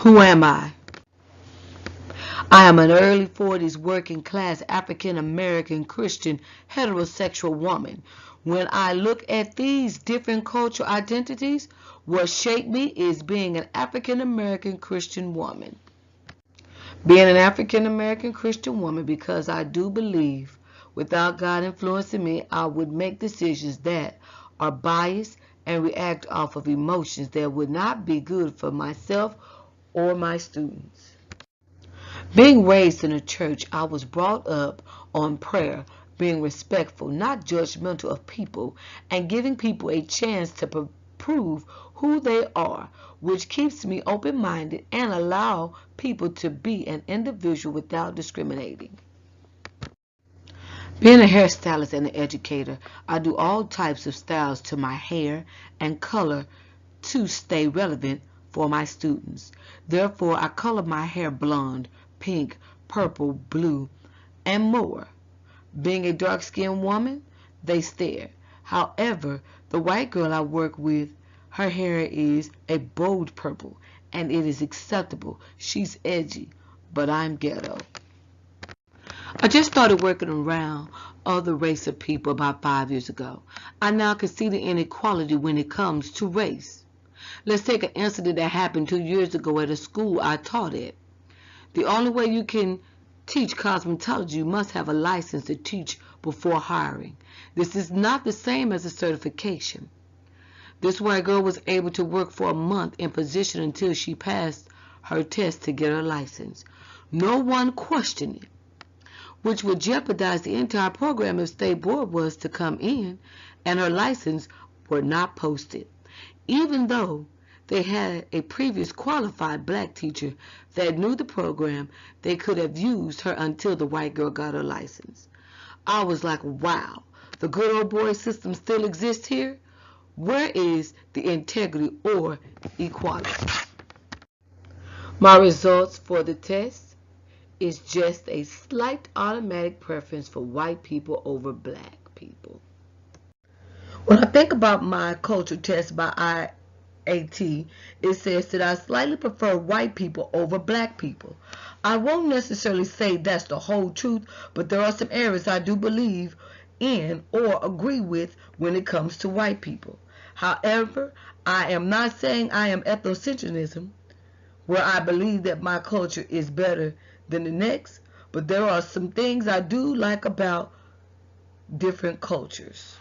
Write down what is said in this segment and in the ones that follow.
Who am I? I am an early 40s working class African American Christian heterosexual woman. When I look at these different cultural identities, what shaped me is being an African American Christian woman. Being an African American Christian woman because I do believe without God influencing me, I would make decisions that are biased and react off of emotions that would not be good for myself or my students. Being raised in a church, I was brought up on prayer, being respectful, not judgmental of people, and giving people a chance to prove who they are, which keeps me open-minded and allow people to be an individual without discriminating. Being a hairstylist and an educator, I do all types of styles to my hair and color to stay relevant for my students. Therefore, I color my hair blonde, pink, purple, blue, and more. Being a dark-skinned woman, they stare. However, the white girl I work with, her hair is a bold purple, and it is acceptable. She's edgy, but I'm ghetto. I just started working around other race of people about 5 years ago. I now can see the inequality when it comes to race. Let's take an incident that happened 2 years ago at a school I taught at. The only way you can teach cosmetology, you must have a license to teach before hiring. This is not the same as a certification. This white girl was able to work for a month in position until she passed her test to get her license. No one questioned it, which would jeopardize the entire program if state board was to come in and her license were not posted. Even though they had a previous qualified black teacher that knew the program, they could have used her until the white girl got her license. I was like, wow, the good old boy system still exists here? Where is the integrity or equality? My results for the test is just a slight automatic preference for white people over black people. When I think about my culture test by IAT, it says that I slightly prefer white people over black people. I won't necessarily say that's the whole truth, but there are some areas I do believe in or agree with when it comes to white people. However, I am not saying I am ethnocentrism, where I believe that my culture is better than the next, but there are some things I do like about different cultures.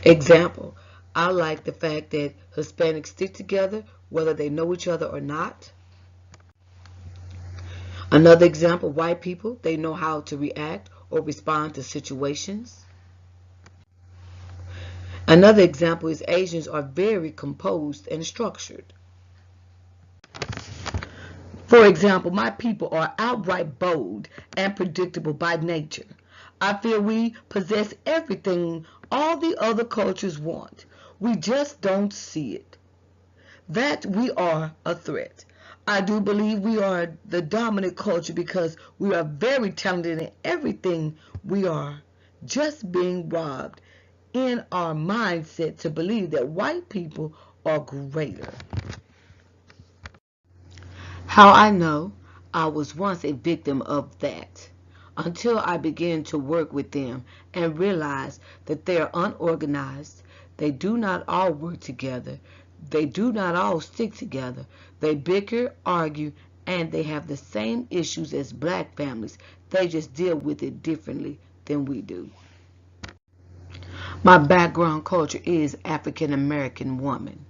Example, I like the fact that Hispanics stick together whether they know each other or not. Another example, white people, they know how to react or respond to situations. Another example is Asians are very composed and structured. For example, my people are outright bold and predictable by nature. I feel we possess everything all the other cultures want. We just don't see it. That we are a threat. I do believe we are the dominant culture because we are very talented in everything we are, just being robbed in our mindset to believe that white people are greater. How I know I was once a victim of that until I began to work with them and realized that they are unorganized. They do not all work together. They do not all stick together. They bicker, argue, and they have the same issues as black families. They just deal with it differently than we do. My background culture is African American woman.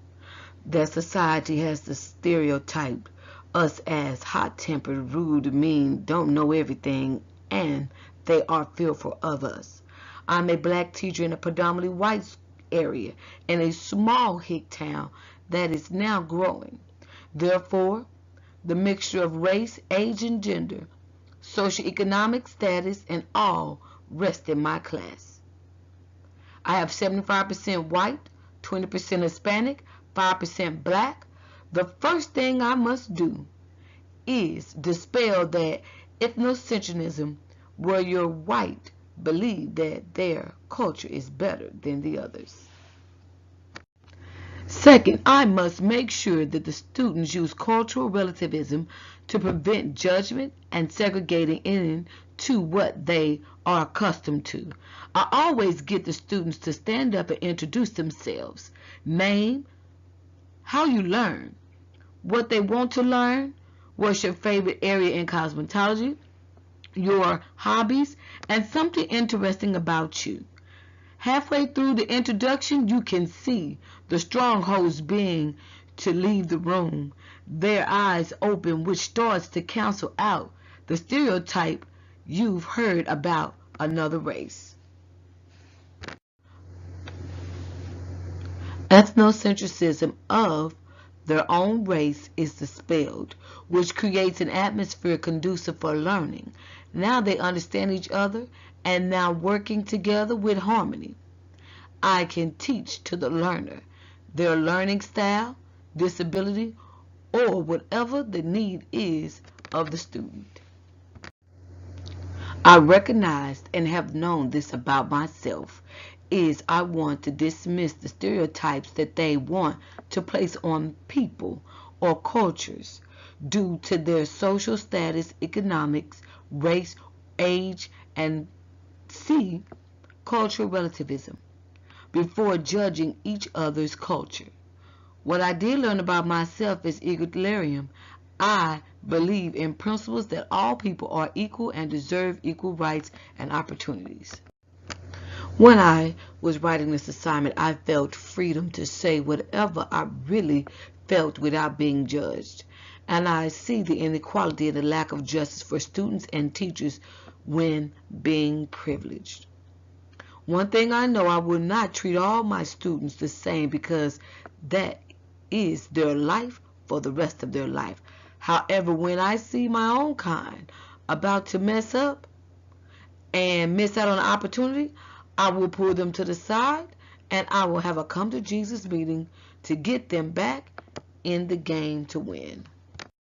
That society has the stereotype us as hot-tempered, rude, mean, don't know everything, and they are fearful of us. I'm a black teacher in a predominantly white area in a small hick town that is now growing. Therefore, the mixture of race, age, and gender, socioeconomic status, and all rest in my class. I have 75% white, 20% Hispanic, 5% black. The first thing I must do is dispel that ethnocentrism where your white believe that their culture is better than the others. Second, I must make sure that the students use cultural relativism to prevent judgment and segregating into what they are accustomed to. I always get the students to stand up and introduce themselves. Name, how you learn, what they want to learn, what's your favorite area in cosmetology, your hobbies, and something interesting about you. Halfway through the introduction, you can see the strongholds being to leave the room, their eyes open, which starts to cancel out the stereotype you've heard about another race. Ethnocentrism of their own race is dispelled, which creates an atmosphere conducive for learning. Now they understand each other and now working together with harmony. I can teach to the learner their learning style, disability, or whatever the need is of the student. I recognized and have known this about myself is I want to dismiss the stereotypes that they want to place on people or cultures due to their social status, economics, race, age, and C, cultural relativism before judging each other's culture. What I did learn about myself is egalitarian. I believe in principles that all people are equal and deserve equal rights and opportunities. When I was writing this assignment, I felt freedom to say whatever I really felt without being judged. And I see the inequality and the lack of justice for students and teachers when being privileged. One thing I know, I will not treat all my students the same because that is their life for the rest of their life. However, when I see my own kind about to mess up and miss out on an opportunity, I will pull them to the side and I will have a come to Jesus meeting to get them back in the game to win.